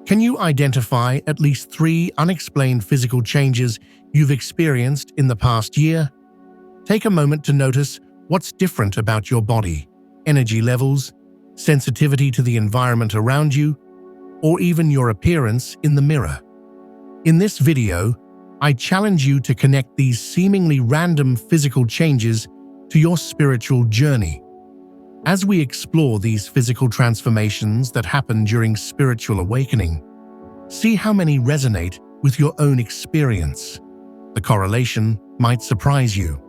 Can you identify at least 3 unexplained physical changes you've experienced in the past year? Take a moment to notice what's different about your body, energy levels, sensitivity to the environment around you, or even your appearance in the mirror. In this video, I challenge you to connect these seemingly random physical changes to your spiritual journey. As we explore these physical transformations that happen during spiritual awakening, see how many resonate with your own experience. The correlation might surprise you.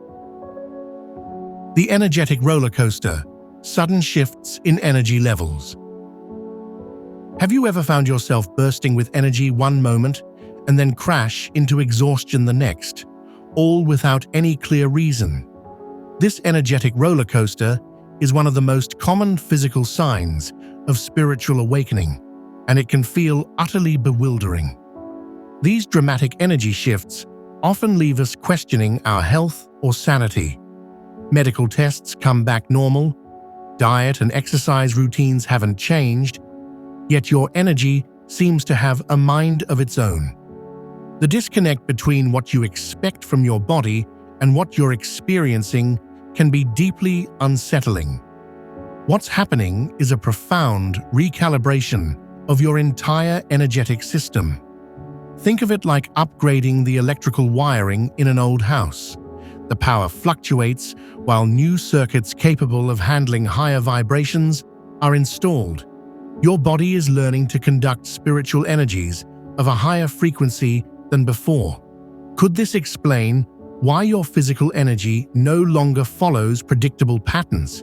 The energetic rollercoaster, sudden shifts in energy levels. Have you ever found yourself bursting with energy one moment and then crash into exhaustion the next, all without any clear reason? This energetic rollercoaster is one of the most common physical signs of spiritual awakening, and it can feel utterly bewildering. These dramatic energy shifts often leave us questioning our health or sanity. Medical tests come back normal, diet and exercise routines haven't changed, yet your energy seems to have a mind of its own. The disconnect between what you expect from your body and what you're experiencing can be deeply unsettling. What's happening is a profound recalibration of your entire energetic system. Think of it like upgrading the electrical wiring in an old house. The power fluctuates while new circuits capable of handling higher vibrations are installed. Your body is learning to conduct spiritual energies of a higher frequency than before. Could this explain why your physical energy no longer follows predictable patterns?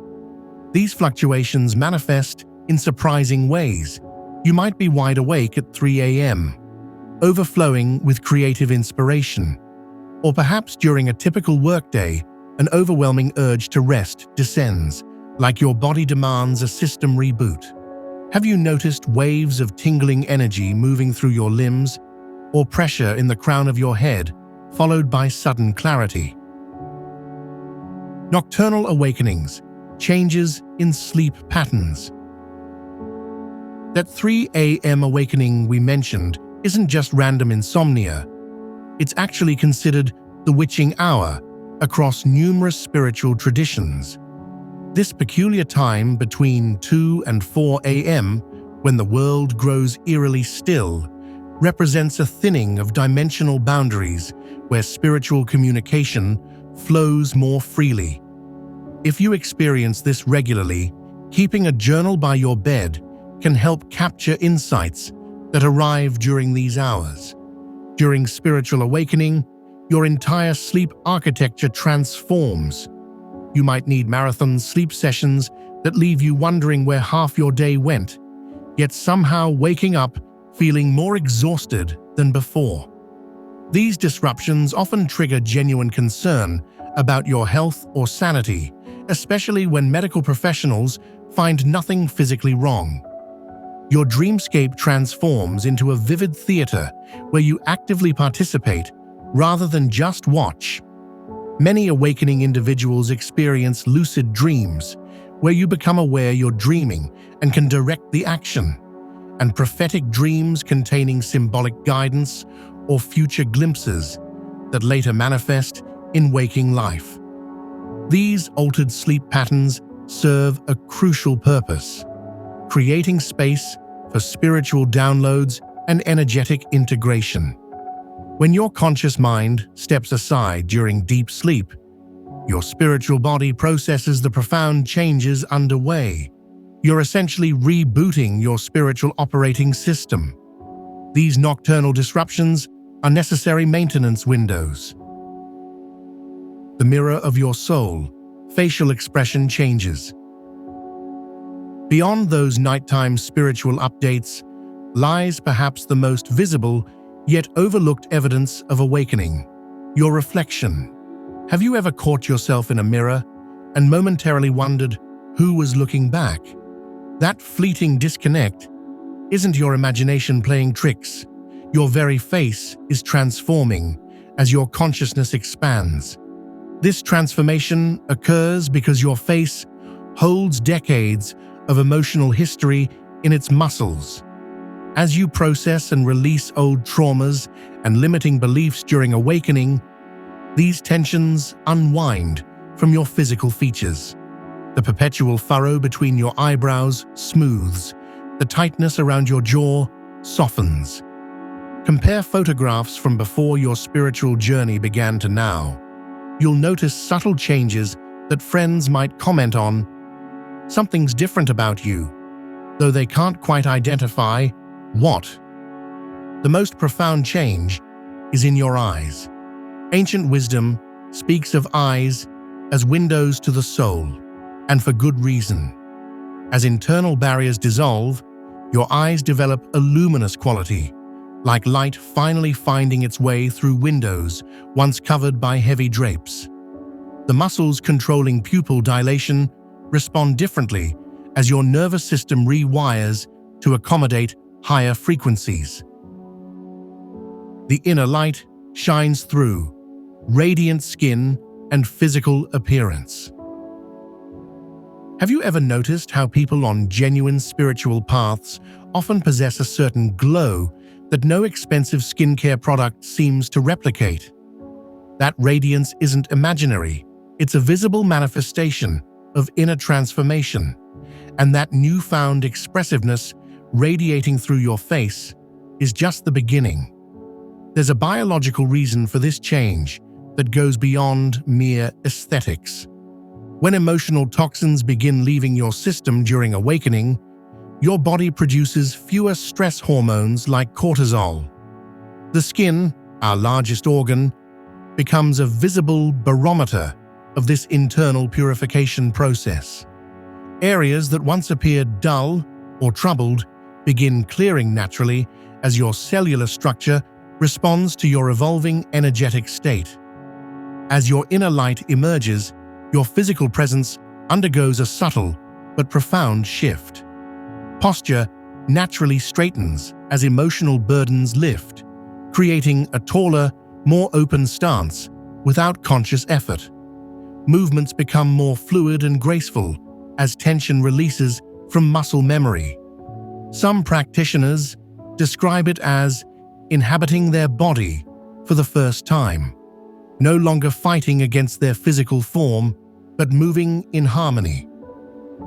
These fluctuations manifest in surprising ways. You might be wide awake at 3 a.m., overflowing with creative inspiration. Or perhaps during a typical workday, an overwhelming urge to rest descends, like your body demands a system reboot. Have you noticed waves of tingling energy moving through your limbs, or pressure in the crown of your head, followed by sudden clarity? Nocturnal awakenings, changes in sleep patterns. That 3 a.m. awakening we mentioned isn't just random insomnia. It's actually considered the witching hour across numerous spiritual traditions. This peculiar time between 2 and 4 a.m., when the world grows eerily still, represents a thinning of dimensional boundaries where spiritual communication flows more freely. If you experience this regularly, keeping a journal by your bed can help capture insights that arrive during these hours. During spiritual awakening, your entire sleep architecture transforms. You might need marathon sleep sessions that leave you wondering where half your day went, yet somehow waking up feeling more exhausted than before. These disruptions often trigger genuine concern about your health or sanity, especially when medical professionals find nothing physically wrong. Your dreamscape transforms into a vivid theater where you actively participate rather than just watch. Many awakening individuals experience lucid dreams, where you become aware you're dreaming and can direct the action, and prophetic dreams containing symbolic guidance or future glimpses that later manifest in waking life. These altered sleep patterns serve a crucial purpose: creating space for spiritual downloads and energetic integration. When your conscious mind steps aside during deep sleep, your spiritual body processes the profound changes underway. You're essentially rebooting your spiritual operating system. These nocturnal disruptions are necessary maintenance windows. The mirror of your soul, facial expression changes. Beyond those nighttime spiritual updates lies perhaps the most visible yet overlooked evidence of awakening: your reflection. Have you ever caught yourself in a mirror and momentarily wondered who was looking back? That fleeting disconnect isn't your imagination playing tricks. Your very face is transforming as your consciousness expands. This transformation occurs because your face holds decades of emotional history in its muscles. As you process and release old traumas and limiting beliefs during awakening, these tensions unwind from your physical features. The perpetual furrow between your eyebrows smooths, the tightness around your jaw softens. Compare photographs from before your spiritual journey began to now. You'll notice subtle changes that friends might comment on. Something's different about you, though they can't quite identify what. The most profound change is in your eyes. Ancient wisdom speaks of eyes as windows to the soul, and for good reason. As internal barriers dissolve, your eyes develop a luminous quality, like light finally finding its way through windows once covered by heavy drapes. The muscles controlling pupil dilation respond differently as your nervous system rewires to accommodate higher frequencies. The inner light shines through radiant skin and physical appearance. Have you ever noticed how people on genuine spiritual paths often possess a certain glow that no expensive skincare product seems to replicate? That radiance isn't imaginary, it's a visible manifestation of inner transformation, and that newfound expressiveness radiating through your face is just the beginning. There's a biological reason for this change that goes beyond mere aesthetics. When emotional toxins begin leaving your system during awakening, your body produces fewer stress hormones like cortisol. The skin, our largest organ, becomes a visible barometer of this internal purification process. Areas that once appeared dull or troubled begin clearing naturally as your cellular structure responds to your evolving energetic state. As your inner light emerges, your physical presence undergoes a subtle but profound shift. Posture naturally straightens as emotional burdens lift, creating a taller, more open stance without conscious effort. Movements become more fluid and graceful as tension releases from muscle memory. Some practitioners describe it as inhabiting their body for the first time, no longer fighting against their physical form, but moving in harmony.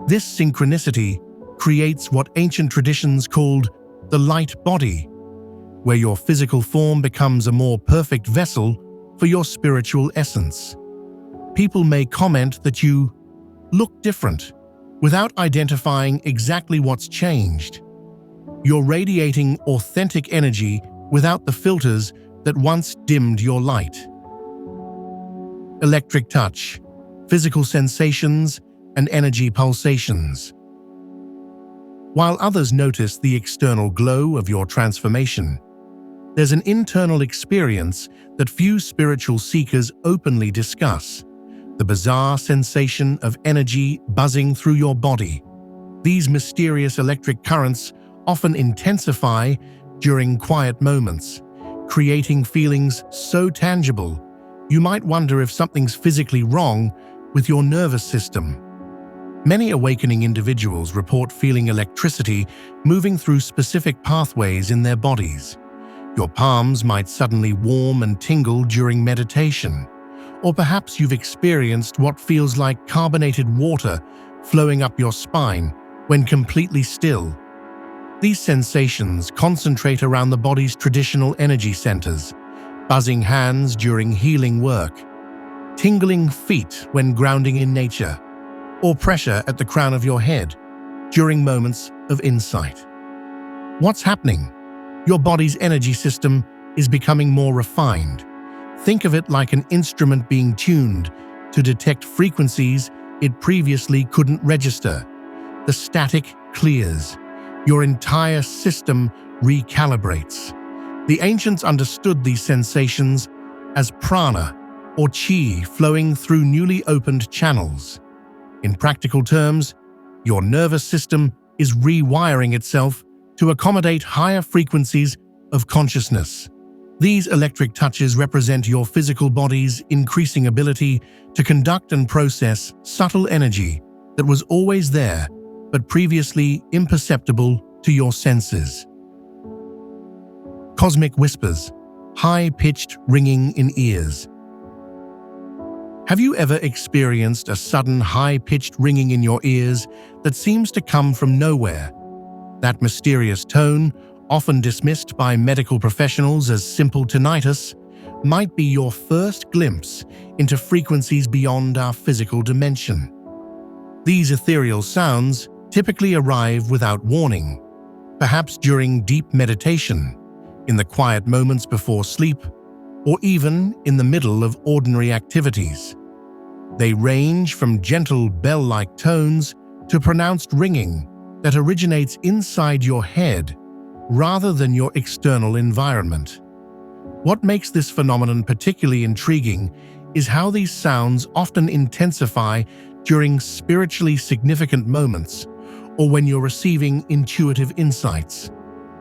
This synchronicity creates what ancient traditions called the light body, where your physical form becomes a more perfect vessel for your spiritual essence. People may comment that you look different without identifying exactly what's changed. You're radiating authentic energy without the filters that once dimmed your light. Electric touch, physical sensations, and energy pulsations. While others notice the external glow of your transformation, there's an internal experience that few spiritual seekers openly discuss: the bizarre sensation of energy buzzing through your body. These mysterious electric currents often intensify during quiet moments, creating feelings so tangible you might wonder if something's physically wrong with your nervous system. Many awakening individuals report feeling electricity moving through specific pathways in their bodies. Your palms might suddenly warm and tingle during meditation, or perhaps you've experienced what feels like carbonated water flowing up your spine when completely still. These sensations concentrate around the body's traditional energy centers: buzzing hands during healing work, tingling feet when grounding in nature, or pressure at the crown of your head during moments of insight. What's happening? Your body's energy system is becoming more refined. Think of it like an instrument being tuned to detect frequencies it previously couldn't register. The static clears. Your entire system recalibrates. The ancients understood these sensations as prana, or chi, flowing through newly opened channels. In practical terms, your nervous system is rewiring itself to accommodate higher frequencies of consciousness. These electric touches represent your physical body's increasing ability to conduct and process subtle energy that was always there, but previously imperceptible to your senses. Cosmic whispers, high-pitched ringing in ears. Have you ever experienced a sudden high-pitched ringing in your ears that seems to come from nowhere? That mysterious tone, often dismissed by medical professionals as simple tinnitus, might be your first glimpse into frequencies beyond our physical dimension. These ethereal sounds typically arrive without warning, perhaps during deep meditation, in the quiet moments before sleep, or even in the middle of ordinary activities. They range from gentle bell-like tones to pronounced ringing that originates inside your head rather than your external environment. What makes this phenomenon particularly intriguing is how these sounds often intensify during spiritually significant moments or when you're receiving intuitive insights.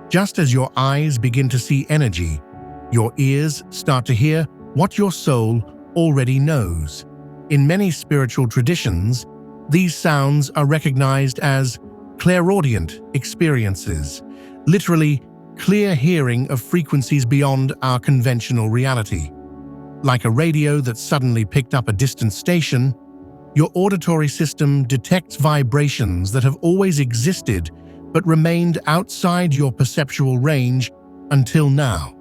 Just as your eyes begin to see energy, your ears start to hear what your soul already knows. In many spiritual traditions, these sounds are recognized as clairaudient experiences, literally clear hearing of frequencies beyond our conventional reality. Like a radio that suddenly picked up a distant station, your auditory system detects vibrations that have always existed but remained outside your perceptual range until now.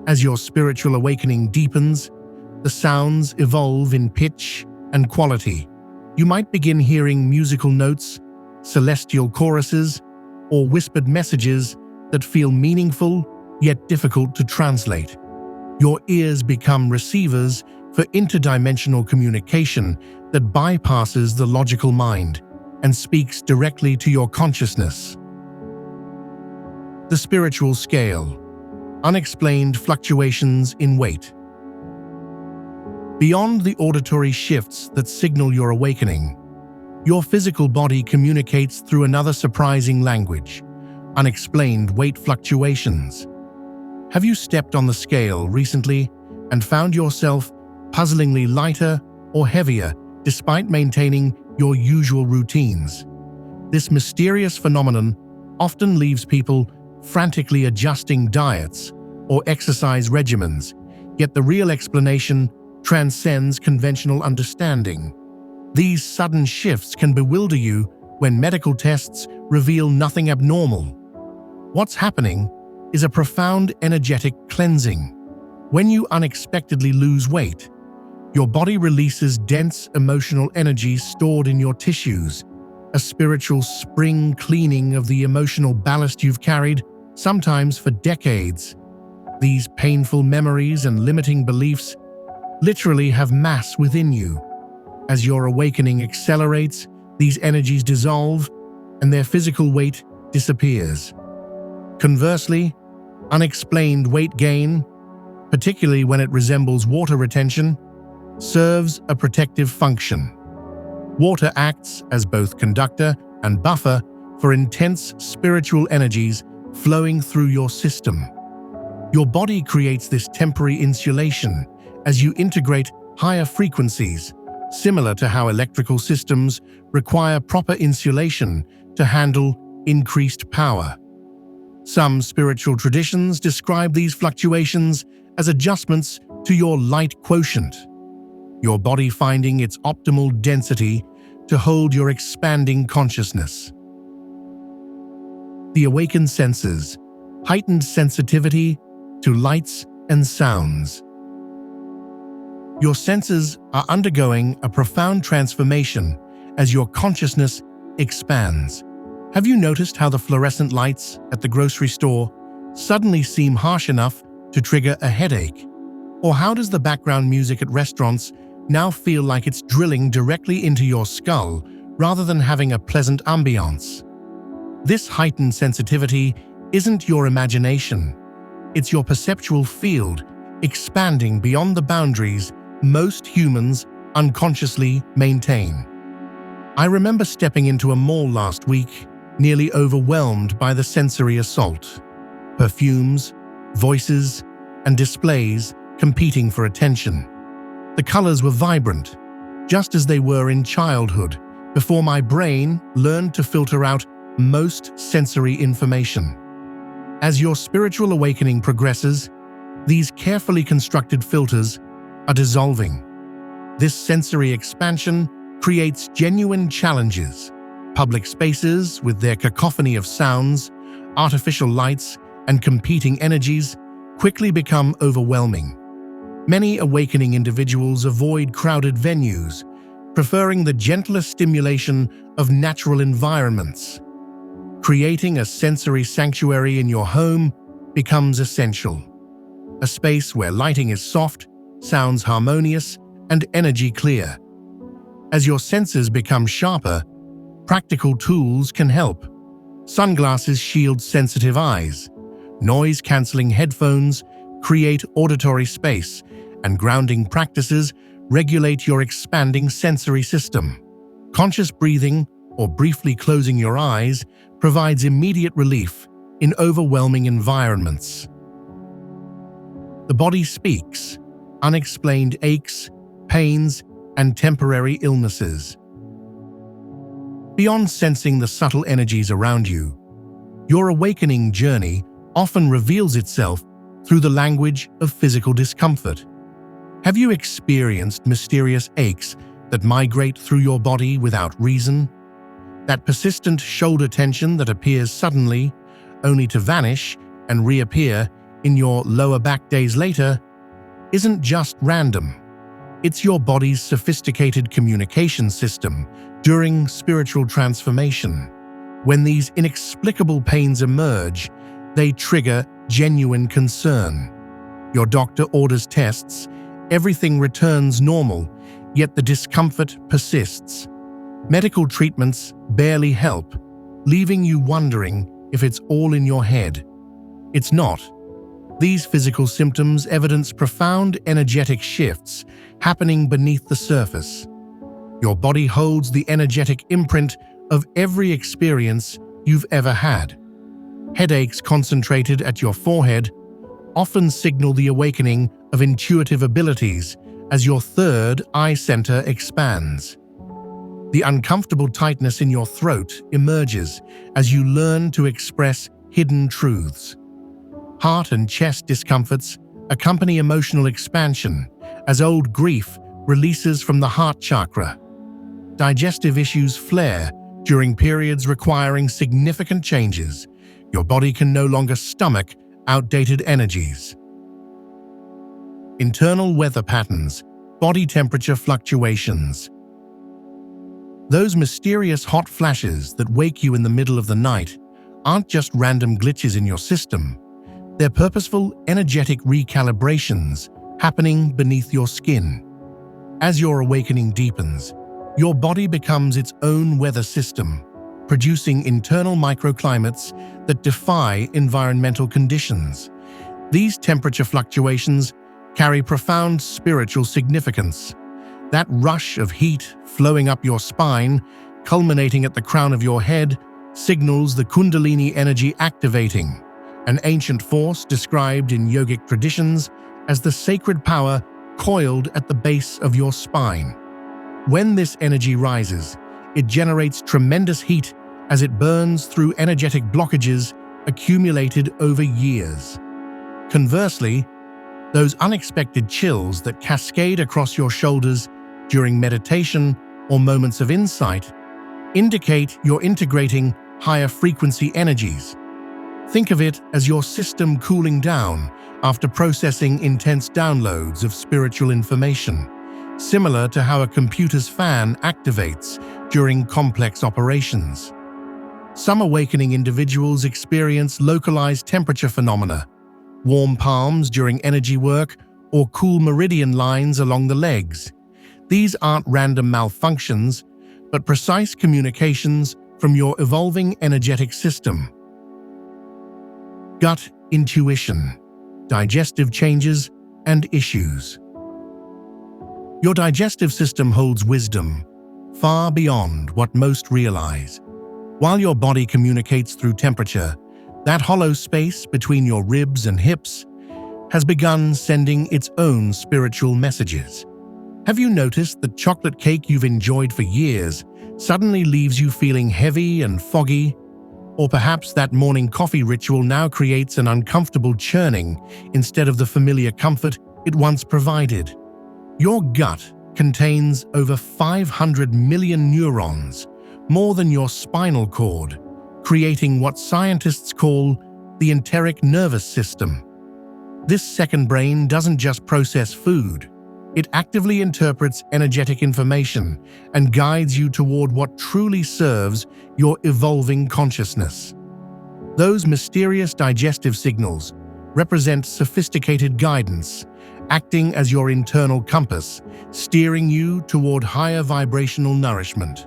As your spiritual awakening deepens, the sounds evolve in pitch and quality. You might begin hearing musical notes, celestial choruses, or whispered messages that feel meaningful yet difficult to translate. Your ears become receivers for interdimensional communication that bypasses the logical mind and speaks directly to your consciousness. The spiritual scale. Unexplained fluctuations in weight. Beyond the auditory shifts that signal your awakening, your physical body communicates through another surprising language: unexplained weight fluctuations. Have you stepped on the scale recently and found yourself puzzlingly lighter or heavier despite maintaining your usual routines? This mysterious phenomenon often leaves people frantically adjusting diets or exercise regimens, yet the real explanation transcends conventional understanding. These sudden shifts can bewilder you when medical tests reveal nothing abnormal. What's happening is a profound energetic cleansing. When you unexpectedly lose weight, your body releases dense emotional energy stored in your tissues, a spiritual spring cleaning of the emotional ballast you've carried, sometimes for decades. These painful memories and limiting beliefs literally have mass within you. As your awakening accelerates, these energies dissolve and their physical weight disappears. Conversely, unexplained weight gain, particularly when it resembles water retention, serves a protective function. Water acts as both conductor and buffer for intense spiritual energies flowing through your system. Your body creates this temporary insulation as you integrate higher frequencies, similar to how electrical systems require proper insulation to handle increased power. Some spiritual traditions describe these fluctuations as adjustments to your light quotient, your body finding its optimal density to hold your expanding consciousness. The awakened senses, heightened sensitivity to lights and sounds. Your senses are undergoing a profound transformation as your consciousness expands. Have you noticed how the fluorescent lights at the grocery store suddenly seem harsh enough to trigger a headache? Or how does the background music at restaurants now feel like it's drilling directly into your skull rather than having a pleasant ambiance? This heightened sensitivity isn't your imagination. It's your perceptual field expanding beyond the boundaries most humans unconsciously maintain. I remember stepping into a mall last week, nearly overwhelmed by the sensory assault. Perfumes, voices, and displays competing for attention. The colors were vibrant, just as they were in childhood, before my brain learned to filter out most sensory information. As your spiritual awakening progresses, these carefully constructed filters are dissolving. This sensory expansion creates genuine challenges. Public spaces, with their cacophony of sounds, artificial lights, and competing energies, quickly become overwhelming. Many awakening individuals avoid crowded venues, preferring the gentler stimulation of natural environments. Creating a sensory sanctuary in your home becomes essential. A space where lighting is soft, sounds harmonious, and energy clear. As your senses become sharper, practical tools can help. Sunglasses shield sensitive eyes. Noise-canceling headphones create auditory space, and grounding practices regulate your expanding sensory system. Conscious breathing or briefly closing your eyes provides immediate relief in overwhelming environments. The body speaks. Unexplained aches, pains, and temporary illnesses. Beyond sensing the subtle energies around you, your awakening journey often reveals itself through the language of physical discomfort. Have you experienced mysterious aches that migrate through your body without reason? That persistent shoulder tension that appears suddenly, only to vanish and reappear in your lower back days later, isn't just random. It's your body's sophisticated communication system during spiritual transformation. When these inexplicable pains emerge, they trigger genuine concern. Your doctor orders tests, everything returns normal, yet the discomfort persists. Medical treatments barely help, leaving you wondering if it's all in your head. It's not. These physical symptoms evidence profound energetic shifts happening beneath the surface. Your body holds the energetic imprint of every experience you've ever had. Headaches concentrated at your forehead often signal the awakening of intuitive abilities as your third eye center expands. The uncomfortable tightness in your throat emerges as you learn to express hidden truths. Heart and chest discomforts accompany emotional expansion as old grief releases from the heart chakra. Digestive issues flare during periods requiring significant changes. Your body can no longer stomach outdated energies. Internal weather patterns, body temperature fluctuations. Those mysterious hot flashes that wake you in the middle of the night aren't just random glitches in your system. They're purposeful, energetic recalibrations happening beneath your skin. As your awakening deepens, your body becomes its own weather system, producing internal microclimates that defy environmental conditions. These temperature fluctuations carry profound spiritual significance. That rush of heat flowing up your spine, culminating at the crown of your head, signals the Kundalini energy activating, an ancient force described in yogic traditions as the sacred power coiled at the base of your spine. When this energy rises, it generates tremendous heat as it burns through energetic blockages accumulated over years. Conversely, those unexpected chills that cascade across your shoulders during meditation or moments of insight indicate you're integrating higher frequency energies. Think of it as your system cooling down after processing intense downloads of spiritual information, similar to how a computer's fan activates during complex operations. Some awakening individuals experience localized temperature phenomena, warm palms during energy work, or cool meridian lines along the legs. These aren't random malfunctions, but precise communications from your evolving energetic system. Gut intuition, digestive changes, and issues. Your digestive system holds wisdom far beyond what most realize. While your body communicates through temperature, that hollow space between your ribs and hips has begun sending its own spiritual messages. Have you noticed that chocolate cake you've enjoyed for years suddenly leaves you feeling heavy and foggy? Or perhaps that morning coffee ritual now creates an uncomfortable churning instead of the familiar comfort it once provided. Your gut contains over 500 million neurons, more than your spinal cord, creating what scientists call the enteric nervous system. This second brain doesn't just process food, it actively interprets energetic information and guides you toward what truly serves your evolving consciousness. Those mysterious digestive signals represent sophisticated guidance, acting as your internal compass, steering you toward higher vibrational nourishment.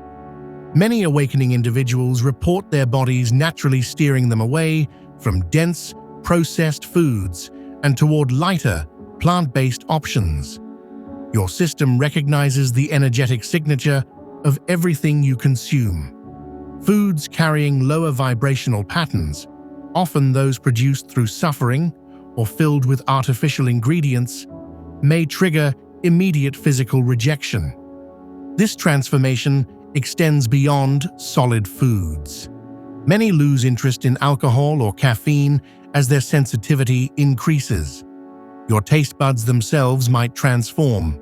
Many awakening individuals report their bodies naturally steering them away from dense, processed foods and toward lighter, plant-based options. Your system recognizes the energetic signature of everything you consume. Foods carrying lower vibrational patterns, often those produced through suffering or filled with artificial ingredients, may trigger immediate physical rejection. This transformation extends beyond solid foods. Many lose interest in alcohol or caffeine as their sensitivity increases. Your taste buds themselves might transform.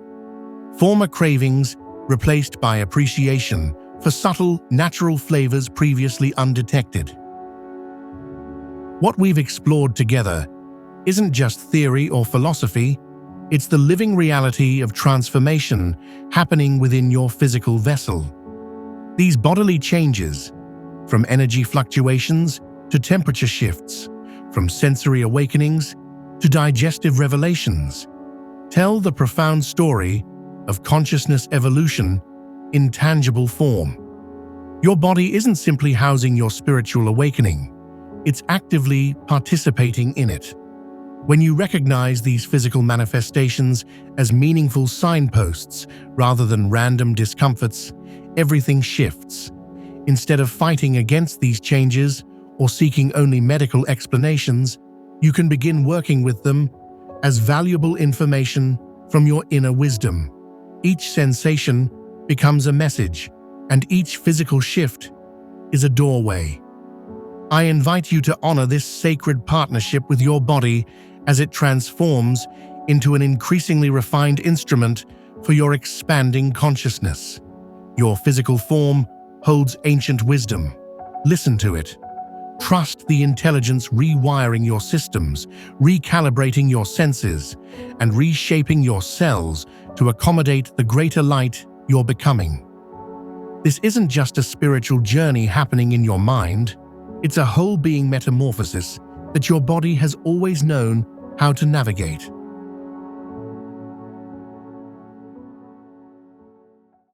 Former cravings replaced by appreciation for subtle, natural flavors previously undetected. What we've explored together isn't just theory or philosophy, it's the living reality of transformation happening within your physical vessel. These bodily changes, from energy fluctuations to temperature shifts, from sensory awakenings to digestive revelations, tell the profound story of consciousness evolution in tangible form. Your body isn't simply housing your spiritual awakening, it's actively participating in it. When you recognize these physical manifestations as meaningful signposts rather than random discomforts, everything shifts. Instead of fighting against these changes or seeking only medical explanations, you can begin working with them as valuable information from your inner wisdom. Each sensation becomes a message, and each physical shift is a doorway. I invite you to honor this sacred partnership with your body as it transforms into an increasingly refined instrument for your expanding consciousness. Your physical form holds ancient wisdom. Listen to it. Trust the intelligence rewiring your systems, recalibrating your senses, and reshaping your cells to accommodate the greater light you're becoming. This isn't just a spiritual journey happening in your mind, it's a whole being metamorphosis that your body has always known how to navigate.